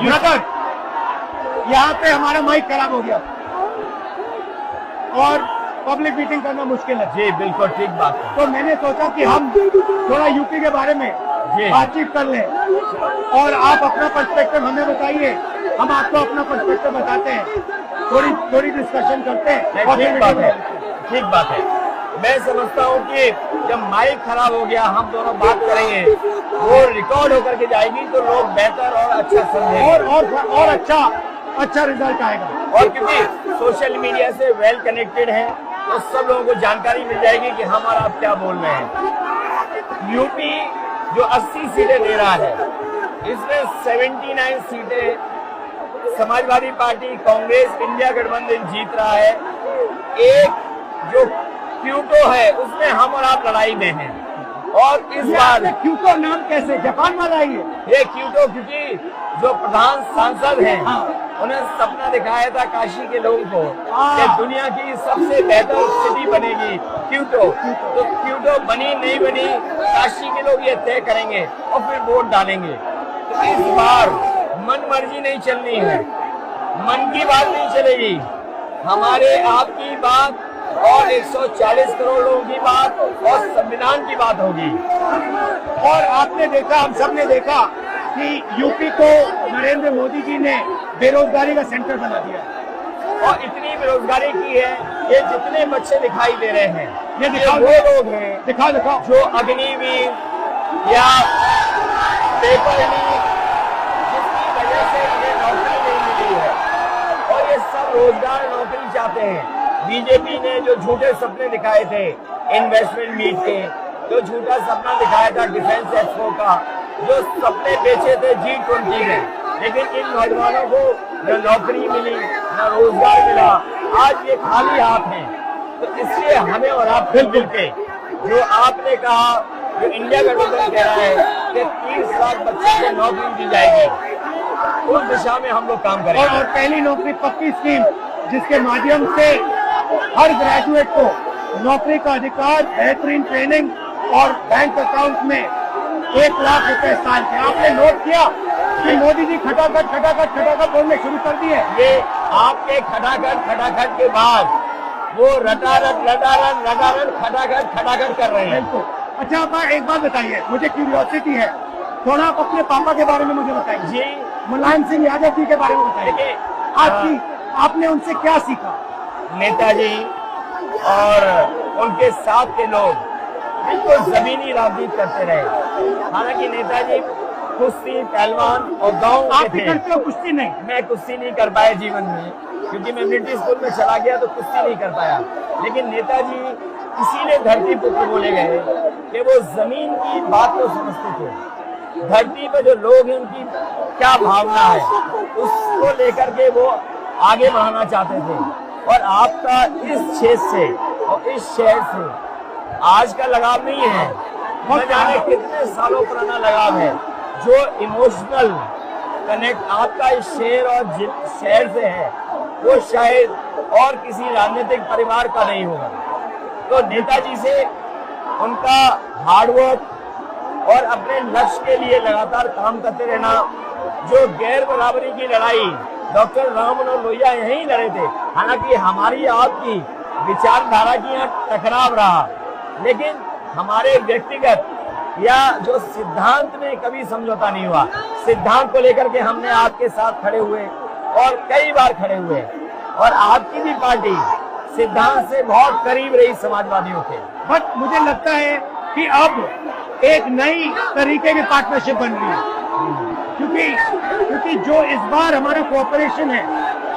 Brother, यहाँ पे हमारा माइक खराब हो गया और पब्लिक मीटिंग करना मुश्किल है। जी बिल्कुल ठीक बात है। तो मैंने सोचा कि हम थोड़ा यूपी के बारे में बातचीत कर लें और आप अपना पर्सपेक्टिव हमें बताइए, हम आपको अपना पर्सपेक्टिव बताते हैं, थोड़ी डिस्कशन करते हैं। और ठीक बात है, ठीक बात है। मैं समझता हूँ कि जब माइक खराब हो गया, हम दोनों बात करेंगे, वो रिकॉर्ड होकर के जाएगी तो लोग बेहतर और अच्छा समझेंगे और अच्छा रिजल्ट आएगा। और क्योंकि सोशल मीडिया से वेल कनेक्टेड है तो सब लोगों को जानकारी मिल जाएगी कि हम और आप क्या बोल रहे हैं। यूपी जो 80 सीटें दे रहा है, इसमें 79 सीटें समाजवादी पार्टी, कांग्रेस, इंडिया गठबंधन जीत रहा है। एक जो क्यूटो है उसमें हम और आप लड़ाई में हैं। और इस बार क्यूटो नाम कैसे जापान वाला ही है? ये क्यूटो क्योंकि जो प्रधान सांसद हैं, उन्हें सपना दिखाया था काशी के लोगों को कि दुनिया की सबसे बेहतर सिटी बनेगी क्यूटो। तो क्यूटो बनी नहीं बनी, काशी के लोग ये तय करेंगे और फिर वोट डालेंगे। तो इस बार मन मर्जी नहीं चलनी है, मन की बात नहीं चलेगी, हमारे आपकी बात और 140 करोड़ लोगों की बात और संविधान की बात होगी। और आपने देखा, हम सब ने देखा कि यूपी को नरेंद्र मोदी जी ने बेरोजगारी का सेंटर बना दिया और इतनी बेरोजगारी की है, ये जितने बच्चे दिखाई दे रहे हैं, ये दिखाओ, वो लोग हैं दिखाओ जो अग्निवीर या पेपर लीक, जिसकी वजह से इन्हें नौकरी नहीं मिली है और ये सब रोजगार नौकरी चाहते हैं। बीजेपी ने जो झूठे सपने दिखाए थे इन्वेस्टमेंट मीट के, जो झूठा सपना दिखाया था डिफेंस एक्सपो का, जो सपने बेचे थे G20 में, लेकिन इन नौजवानों को न नौकरी मिली न रोजगार मिला, आज ये खाली हाथ हैं। तो इसलिए हमें और आप मिलजुल के, जो आपने कहा, जो इंडिया गठबंधन कह रहा है कि 30 लाख बच्चों को नौकरी दी जाएगी, उस दिशा में हम लोग काम करेंगे। और पहली नौकरी पक्की स्कीम, जिसके माध्यम से हर ग्रेजुएट को नौकरी का अधिकार, बेहतरीन ट्रेनिंग और बैंक अकाउंट में 1 लाख रुपए साल के। आपने नोट किया कि मोदी जी खटाखट बोलने शुरू कर दिए। ये आपके खटाखट के बाद वो रटारट खटाखट कर रहे हैं। अच्छा, आप एक बात बताइए, मुझे क्यूरियोसिटी है, थोड़ा आप अपने पापा के बारे में मुझे बताइए जी। मुलायम सिंह यादव जी के बारे में बताइए, आपने उनसे क्या सीखा? नेताजी और उनके साथ के लोग बिल्कुल जमीनी राजनीति करते रहे। हालांकि नेताजी कुश्ती, पहलवान और गांव के थे। करते हो कुश्ती? नहीं, मैं कुश्ती नहीं कर पाया जीवन में, क्योंकि मैं मिलिट्री स्कूल में चला गया तो कुश्ती नहीं कर पाया। लेकिन नेताजी इसीलिए धरती पुत्र बोले गए कि वो जमीन की बात को समझते थे। धरती पर जो लोग हैं उनकी क्या भावना है, उसको लेकर के वो आगे बढ़ाना चाहते थे। और आपका इस क्षेत्र से और इस शहर से आज का लगाव नहीं है, न जाने कितने सालों पुराना लगाव है। जो इमोशनल कनेक्ट आपका इस शहर और शहर से है, वो शायद और किसी राजनीतिक परिवार का नहीं होगा। तो नेताजी से उनका हार्डवर्क और अपने लक्ष्य के लिए लगातार काम करते रहना, जो गैर बराबरी की लड़ाई डॉक्टर राम मनोहर लोहिया यहीं लड़े थे। हालांकि हमारी आपकी विचारधारा की यहाँ टकराव रहा, लेकिन हमारे व्यक्तिगत या जो सिद्धांत में कभी समझौता नहीं हुआ। सिद्धांत को लेकर के हमने आपके साथ खड़े हुए और कई बार खड़े हुए, और आपकी भी पार्टी सिद्धांत से बहुत करीब रही समाजवादियों के। बट मुझे लगता है कि अब एक नई तरीके की पार्टनरशिप बन रही है, क्योंकि जो इस बार हमारा कोऑपरेशन है,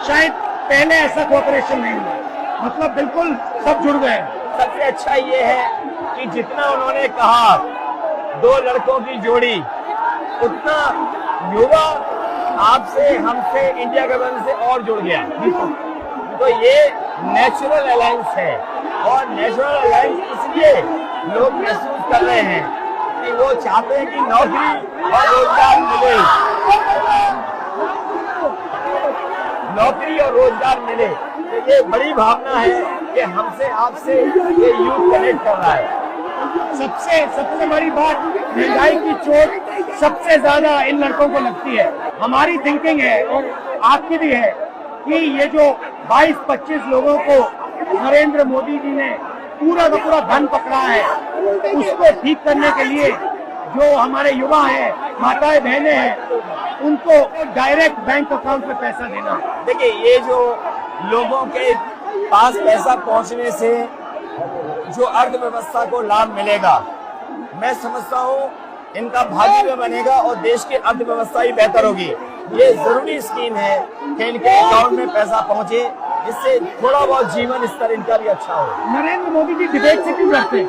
शायद पहले ऐसा कोऑपरेशन नहीं हुआ। मतलब बिल्कुल सब जुड़ गए। सबसे अच्छा ये है कि जितना उन्होंने कहा 2 लड़कों की जोड़ी, उतना युवा आपसे, हमसे, इंडिया गठबंधन से और जुड़ गया। तो ये नेचुरल अलायंस है, और नेचुरल अलायंस इसलिए लोग महसूस कर रहे हैं कि वो चाहते हैं कि नौकरी और रोजगार मिले, नौकरी और रोजगार मिले। तो ये बड़ी भावना है कि हमसे, आपसे ये यूथ कनेक्ट कर रहा है। सबसे बड़ी बात, महंगाई की चोट सबसे ज्यादा इन लड़कों को लगती है। हमारी थिंकिंग है और आपकी भी है कि ये जो 22-25 लोगों को नरेंद्र मोदी जी ने पूरा का पूरा धन पकड़ा है, उसको ठीक करने के लिए जो हमारे युवा हैं, माताएं बहनें हैं, उनको डायरेक्ट बैंक अकाउंट में पैसा देना। देखिए, ये जो लोगों के पास पैसा पहुंचने से जो अर्थव्यवस्था को लाभ मिलेगा, मैं समझता हूँ इनका भाग्य भी बनेगा और देश की अर्थव्यवस्था ही बेहतर होगी। ये जरूरी स्कीम है कि इनके अकाउंट में पैसा पहुंचे, जिससे थोड़ा बहुत जीवन स्तर इनका भी अच्छा हो। नरेंद्र मोदी जी डिबेट से क्यों डरते हैं?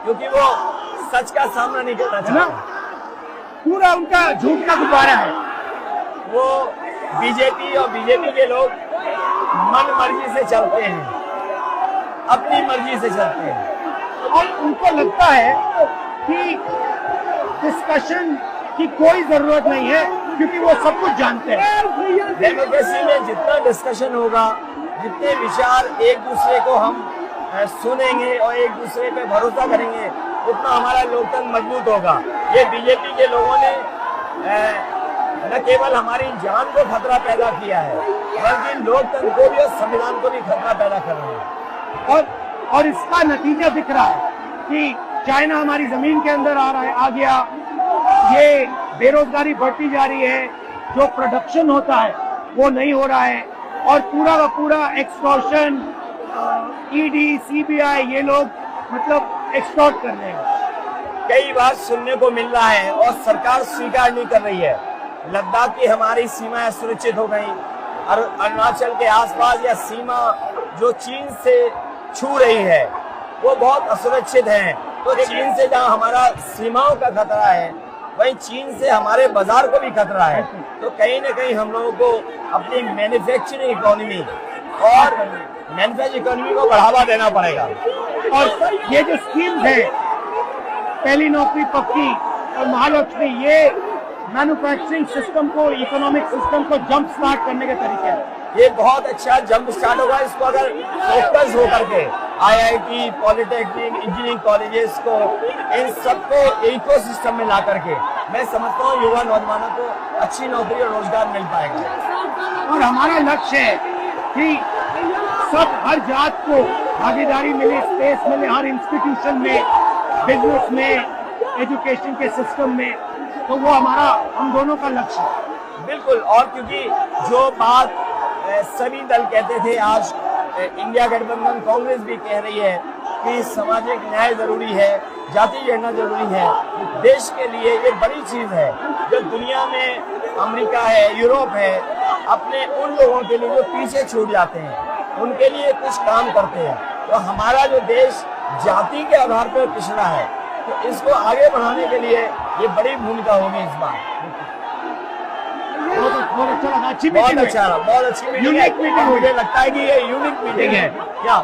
क्योंकि वो सच का सामना नहीं करना चाहते। पूरा उनका झूठ का गुब्बारा है। वो बीजेपी और बीजेपी के लोग मन मर्जी से चलते हैं, अपनी मर्जी से चलते हैं और उनको लगता है कि डिस्कशन की कोई जरूरत नहीं है, क्योंकि वो सब कुछ जानते हैं। डेमोक्रेसी में जितना डिस्कशन होगा, जितने विचार एक दूसरे को हम सुनेंगे और एक दूसरे पे भरोसा करेंगे, उतना हमारा लोकतंत्र मजबूत होगा। ये बीजेपी के लोगों ने न केवल हमारी जान को खतरा पैदा किया है, बल्कि लोकतंत्र को भी और संविधान को भी खतरा पैदा कर रहे हैं। और इसका नतीजा दिख रहा है कि चाइना हमारी जमीन के अंदर आ गया, ये बेरोजगारी बढ़ती जा रही है, जो प्रोडक्शन होता है वो नहीं हो रहा है, और पूरा का पूरा एक्सटॉर्शन, ईडी, सीबीआई, ये लोग मतलब एक्सटॉर्ट कर रहे हैं। कई बार सुनने को मिल रहा है और सरकार स्वीकार नहीं कर रही है, लद्दाख की हमारी सीमाएं सुरक्षित हो गई, और अरुणाचल के आसपास या सीमा जो चीन से छू रही है वो बहुत असुरक्षित है। तो चीन से जहाँ हमारा सीमाओं का खतरा है, वहीं चीन से हमारे बाजार को भी खतरा है। तो कहीं न कहीं हम लोगों को अपनी मैन्युफैक्चरिंग इकोनॉमी और मैन्युफैक्चरिंग इकोनॉमी को बढ़ावा देना पड़ेगा। और ये जो स्कीम्स है, पहली नौकरी पक्की और महालक्ष्मी, ये मैन्युफैक्चरिंग सिस्टम को, इकोनॉमिक सिस्टम को जंप स्टार्ट करने के तरीके हैं। ये बहुत अच्छा जंप स्टार्ट होगा। इसको अगर फोकस होकर के आईआईटी, पॉलिटेक्निक, इंजीनियरिंग कॉलेजेस को, इन सबको इकोसिस्टम में ला करके, मैं समझता हूँ युवा नौजवानों को अच्छी नौकरी और रोजगार मिल पाएगा। और हमारा लक्ष्य है कि सब, हर जात को भागीदारी मिले, स्पेस मिले, हर इंस्टीट्यूशन में, बिजनेस में, एजुकेशन के सिस्टम में। तो वो हमारा, हम दोनों का लक्ष्य है। बिल्कुल। और क्योंकि जो बात सभी दल कहते थे, आज इंडिया गठबंधन कांग्रेस भी कह रही है कि सामाजिक न्याय जरूरी है, जाति जनगणना जरूरी है। देश के लिए ये बड़ी चीज है। जो दुनिया में अमेरिका है, यूरोप है, अपने उन लोगों के लिए जो पीछे छूट जाते हैं, उनके लिए कुछ काम करते हैं। तो हमारा जो देश जाति के आधार पर पिछड़ा है, तो इसको आगे बढ़ाने के लिए ये बड़ी भूमिका होगी इस बार। बहुत अच्छा लगा, अच्छी बहुत अच्छी मीटिंग है। मुझे लगता है कि ये यूनिक मीटिंग है क्या?